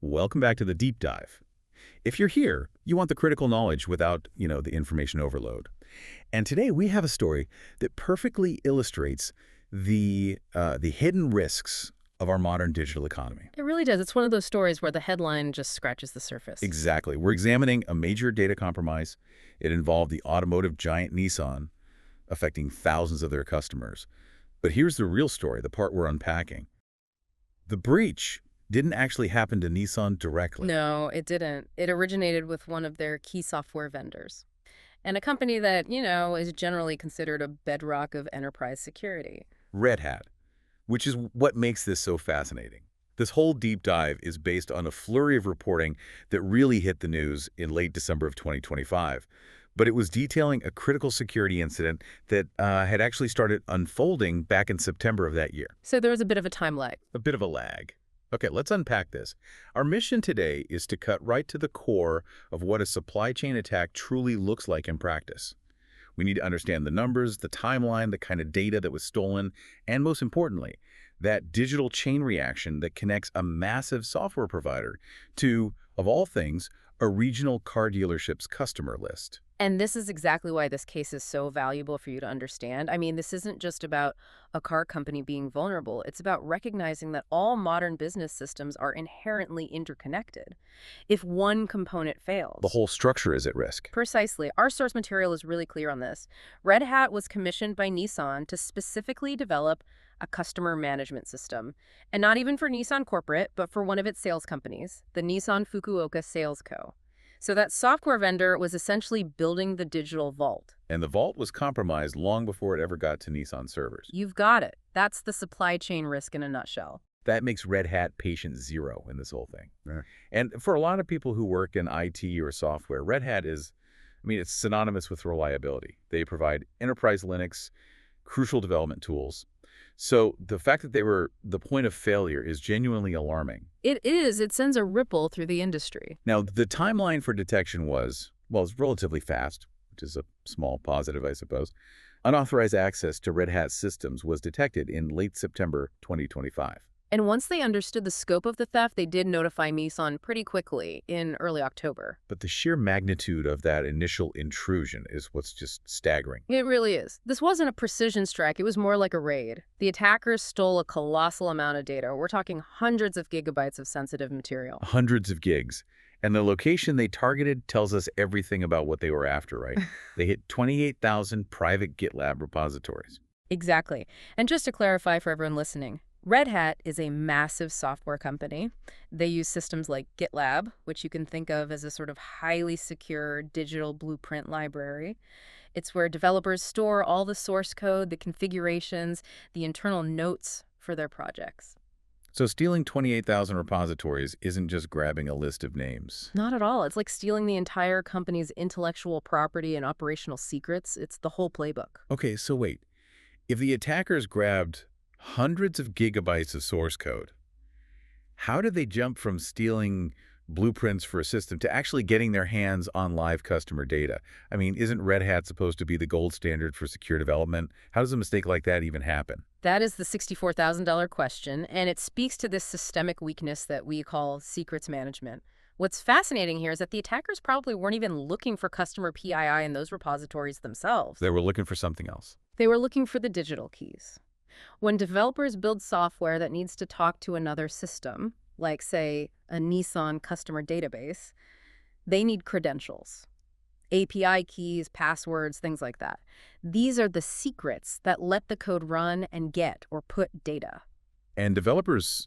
Welcome back to the deep dive. If you're here, you want the critical knowledge without, the information overload. And today we have a story that perfectly illustrates the hidden risks of our modern digital economy. It really does. It's one of those stories where the headline just scratches the surface. Exactly. We're examining a major data compromise. It involved the automotive giant Nissan, affecting thousands of their customers. But here's the real story, the part we're unpacking. The breach didn't actually happen to Nissan directly. No, it didn't. It originated with one of their key software vendors, and a company that, is generally considered a bedrock of enterprise security. Red Hat, which is what makes this so fascinating. This whole deep dive is based on a flurry of reporting that really hit the news in late December of 2025. But it was detailing a critical security incident that had actually started unfolding back in September of that year. So there was a bit of a time lag. A bit of a lag. Okay, let's unpack this. Our mission today is to cut right to the core of what a supply chain attack truly looks like in practice. We need to understand the numbers, the timeline, the kind of data that was stolen, and most importantly, that digital chain reaction that connects a massive software provider to, of all things, a regional car dealership's customer list. And this is exactly why this case is so valuable for you to understand. I mean, this isn't just about a car company being vulnerable. It's about recognizing that all modern business systems are inherently interconnected. If one component fails, The whole structure is at risk. Precisely. Our source material is really clear on this. Red Hat was commissioned by Nissan to specifically develop a customer management system. And not even for Nissan corporate, but for one of its sales companies, the Nissan Fukuoka Sales Co. So that software vendor was essentially building the digital vault. And the vault was compromised long before it ever got to Nissan servers. You've got it. That's the supply chain risk in a nutshell. That makes Red Hat patient zero in this whole thing. Yeah. And for a lot of people who work in IT or software, Red Hat is, it's synonymous with reliability. They provide enterprise Linux, crucial development tools. So the fact that they were the point of failure is genuinely alarming. It is. It sends a ripple through the industry. Now, the timeline for detection was relatively fast, which is a small positive, I suppose. Unauthorized access to Red Hat systems was detected in late September 2025. And once they understood the scope of the theft, they did notify Nissan pretty quickly in early October. But the sheer magnitude of that initial intrusion is what's just staggering. It really is. This wasn't a precision strike. It was more like a raid. The attackers stole a colossal amount of data. We're talking hundreds of gigabytes of sensitive material. Hundreds of gigs. And the location they targeted tells us everything about what they were after, right? They hit 28,000 private GitLab repositories. Exactly. And just to clarify for everyone listening, Red Hat is a massive software company. They use systems like GitLab, which you can think of as a sort of highly secure digital blueprint library. It's where developers store all the source code, the configurations, the internal notes for their projects. So stealing 28,000 repositories isn't just grabbing a list of names. Not at all. It's like stealing the entire company's intellectual property and operational secrets. It's the whole playbook. Okay, so wait. If the attackers grabbed hundreds of gigabytes of source code, how did they jump from stealing blueprints for a system to actually getting their hands on live customer data? Isn't Red Hat supposed to be the gold standard for secure development? How does a mistake like that even happen? That is the $64,000 question, and it speaks to this systemic weakness that we call secrets management. What's fascinating here is that the attackers probably weren't even looking for customer PII in those repositories themselves. They were looking for something else. They were looking for the digital keys. When developers build software that needs to talk to another system, like, say, a Nissan customer database, they need credentials, API keys, passwords, things like that. These are the secrets that let the code run and get or put data. And developers,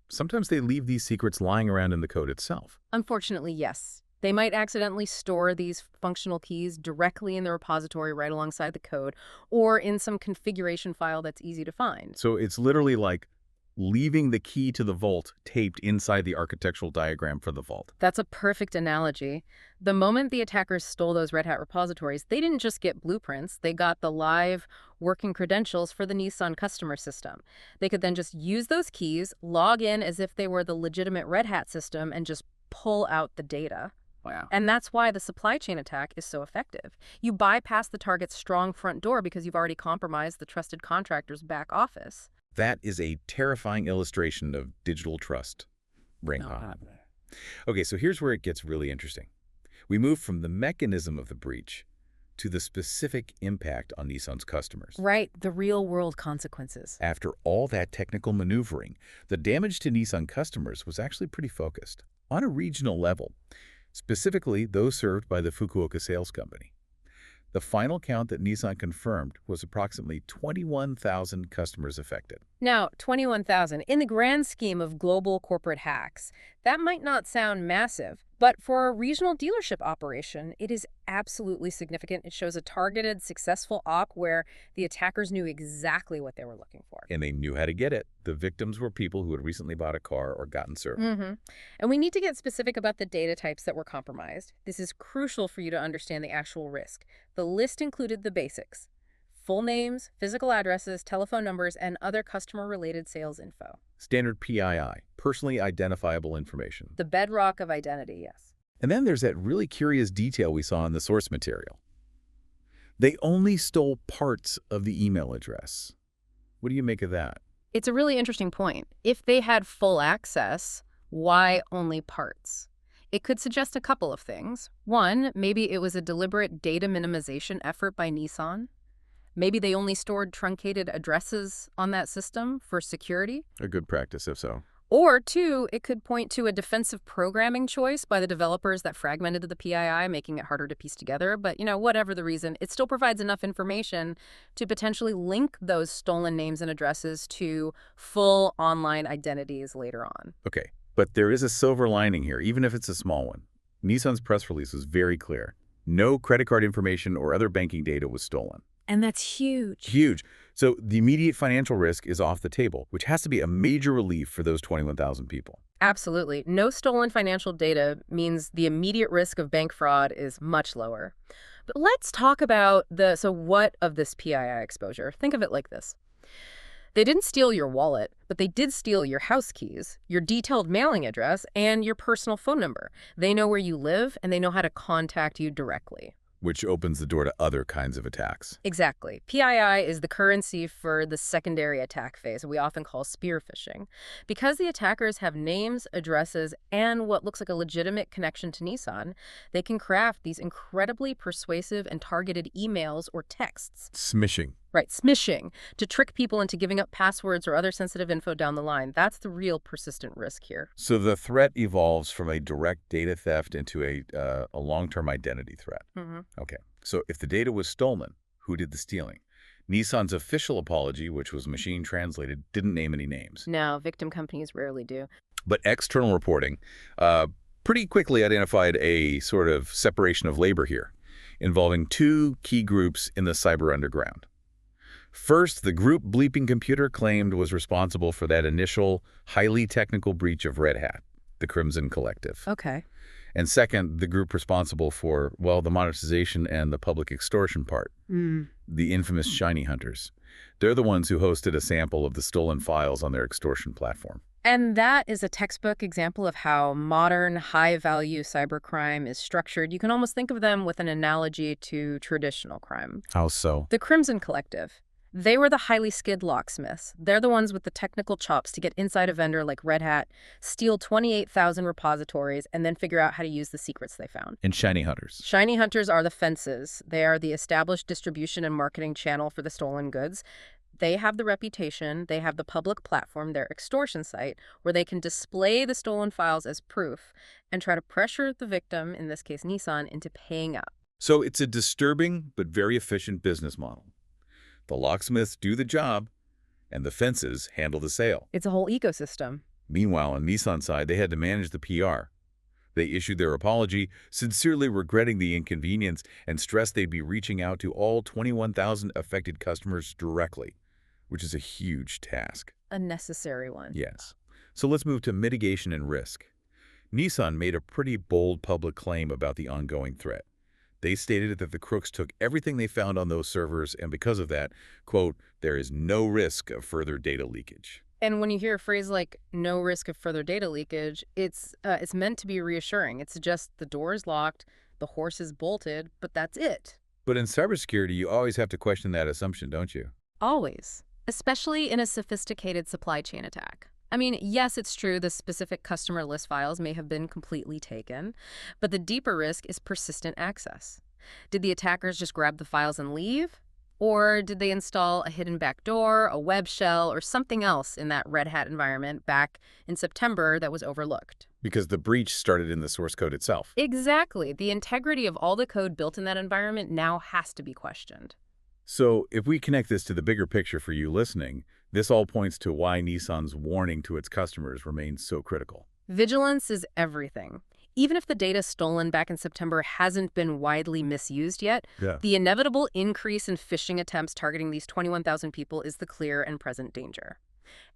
sometimes they leave these secrets lying around in the code itself. Unfortunately, yes. They might accidentally store these functional keys directly in the repository right alongside the code, or in some configuration file that's easy to find. So it's literally like leaving the key to the vault taped inside the architectural diagram for the vault. That's a perfect analogy. The moment the attackers stole those Red Hat repositories, they didn't just get blueprints, they got the live working credentials for the Nissan customer system. They could then just use those keys, log in as if they were the legitimate Red Hat system, and just pull out the data. Wow. And that's why the supply chain attack is so effective. You bypass the target's strong front door because you've already compromised the trusted contractor's back office. That is a terrifying illustration of digital trust. ring hot. Okay, so here's where it gets really interesting. We move from the mechanism of the breach to the specific impact on Nissan's customers. Right, the real-world consequences. After all that technical maneuvering, the damage to Nissan customers was actually pretty focused, on a regional level, specifically those served by the Fukuoka Sales Co. The final count that Nissan confirmed was approximately 21,000 customers affected. Now, 21,000. In the grand scheme of global corporate hacks, that might not sound massive, but for a regional dealership operation, it is absolutely significant. It shows a targeted, successful op where the attackers knew exactly what they were looking for. And they knew how to get it. The victims were people who had recently bought a car or gotten served. And we need to get specific about the data types that were compromised. This is crucial for you to understand the actual risk. The list included the basics: full names, physical addresses, telephone numbers, and other customer-related sales info. Standard PII, personally identifiable information. The bedrock of identity, yes. And then there's that really curious detail we saw in the source material. They only stole parts of the email address. What do you make of that? It's a really interesting point. If they had full access, why only parts? It could suggest a couple of things. One, maybe it was a deliberate data minimization effort by Nissan. Maybe they only stored truncated addresses on that system for security. A good practice, if so. Or two, it could point to a defensive programming choice by the developers that fragmented the PII, making it harder to piece together. But, whatever the reason, it still provides enough information to potentially link those stolen names and addresses to full online identities later on. Okay, but there is a silver lining here, even if it's a small one. Nissan's press release was very clear. No credit card information or other banking data was stolen. And that's huge. Huge. So the immediate financial risk is off the table, which has to be a major relief for those 21,000 people. Absolutely. No stolen financial data means the immediate risk of bank fraud is much lower. But let's talk about what of this PII exposure? Think of it like this. They didn't steal your wallet, but they did steal your house keys, your detailed mailing address, and your personal phone number. They know where you live, and they know how to contact you directly. Which opens the door to other kinds of attacks. Exactly. PII is the currency for the secondary attack phase, we often call spear phishing. Because the attackers have names, addresses, and what looks like a legitimate connection to Nissan, they can craft these incredibly persuasive and targeted emails or texts. Smishing. Right, smishing, to trick people into giving up passwords or other sensitive info down the line. That's the real persistent risk here. So the threat evolves from a direct data theft into a long-term identity threat. Okay, so if the data was stolen, who did the stealing? Nissan's official apology, which was machine translated, didn't name any names. No, victim companies rarely do. But external reporting pretty quickly identified a sort of separation of labor here, involving two key groups in the cyber underground. First, the group Bleeping Computer claimed was responsible for that initial, highly technical breach of Red Hat, the Crimson Collective. Okay. And second, the group responsible for, well, the monetization and the public extortion part, the infamous Shiny Hunters. They're the ones who hosted a sample of the stolen files on their extortion platform. And that is a textbook example of how modern, high-value cybercrime is structured. You can almost think of them with an analogy to traditional crime. How so? The Crimson Collective. They were the highly skilled locksmiths. They're the ones with the technical chops to get inside a vendor like Red Hat, steal 28,000 repositories, and then figure out how to use the secrets they found. And Shiny Hunters. Shiny Hunters are the fences. They are the established distribution and marketing channel for the stolen goods. They have the reputation, they have the public platform, their extortion site, where they can display the stolen files as proof and try to pressure the victim, in this case Nissan, into paying up. So it's a disturbing but very efficient business model. The locksmiths do the job, and the fences handle the sale. It's a whole ecosystem. Meanwhile, on Nissan's side, they had to manage the PR. They issued their apology, sincerely regretting the inconvenience, and stressed they'd be reaching out to all 21,000 affected customers directly, which is a huge task. A necessary one. Yes. So let's move to mitigation and risk. Nissan made a pretty bold public claim about the ongoing threat. They stated that the crooks took everything they found on those servers, and because of that, quote, there is no risk of further data leakage. And when you hear a phrase like no risk of further data leakage, it's meant to be reassuring. It's just the door is locked, the horse is bolted, but that's it. But in cybersecurity, you always have to question that assumption, don't you? Always. Especially in a sophisticated supply chain attack. I mean, yes, it's true the specific customer list files may have been completely taken, but the deeper risk is persistent access. Did the attackers just grab the files and leave? Or did they install a hidden backdoor, a web shell, or something else in that Red Hat environment back in September that was overlooked? Because the breach started in the source code itself. Exactly. The integrity of all the code built in that environment now has to be questioned. So if we connect this to the bigger picture for you listening, this all points to why Nissan's warning to its customers remains so critical. Vigilance is everything. Even if the data stolen back in September hasn't been widely misused yet, Yeah. the inevitable increase in phishing attempts targeting these 21,000 people is the clear and present danger.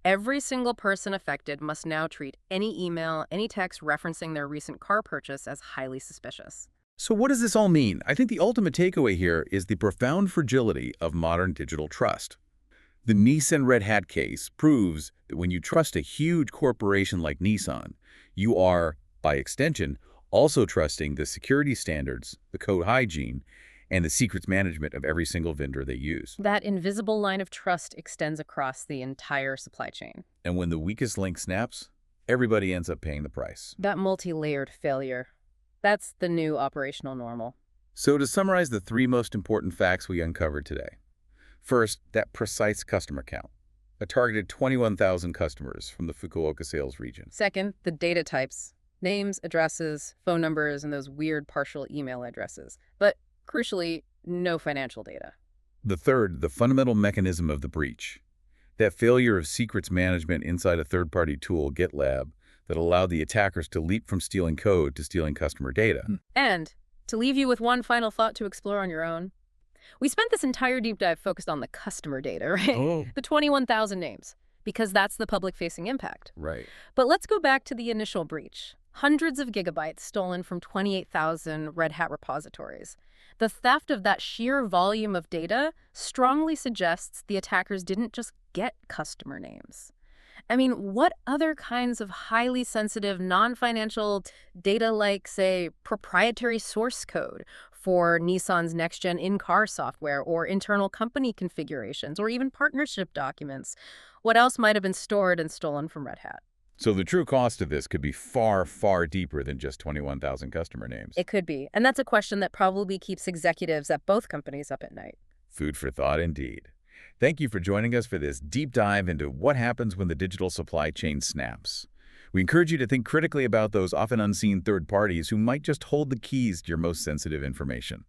Every single person affected must now treat any email, any text referencing their recent car purchase as highly suspicious. So what does this all mean? I think the ultimate takeaway here is the profound fragility of modern digital trust. The Nissan Red Hat case proves that when you trust a huge corporation like Nissan, you are, by extension, also trusting the security standards, the code hygiene, and the secrets management of every single vendor they use. That invisible line of trust extends across the entire supply chain. And when the weakest link snaps, everybody ends up paying the price. That multi-layered failure, that's the new operational normal. So to summarize the three most important facts we uncovered today. First, that precise customer count. A targeted 21,000 customers from the Fukuoka sales region. Second, the data types. Names, addresses, phone numbers, and those weird partial email addresses. But crucially, no financial data. The third, the fundamental mechanism of the breach. That failure of secrets management inside a third-party tool, GitLab, that allowed the attackers to leap from stealing code to stealing customer data. And to leave you with one final thought to explore on your own, we spent this entire deep dive focused on the customer data, right? Oh. The 21,000 names, because that's the public-facing impact. Right. But let's go back to the initial breach. Hundreds of gigabytes stolen from 28,000 Red Hat repositories. The theft of that sheer volume of data strongly suggests the attackers didn't just get customer names. I mean, what other kinds of highly sensitive, non-financial data like, say, proprietary source code for Nissan's next-gen in-car software or internal company configurations or even partnership documents? What else might have been stored and stolen from Red Hat? So the true cost of this could be far, far deeper than just 21,000 customer names. It could be. And that's a question that probably keeps executives at both companies up at night. Food for thought indeed. Thank you for joining us for this deep dive into what happens when the digital supply chain snaps. We encourage you to think critically about those often unseen third parties who might just hold the keys to your most sensitive information.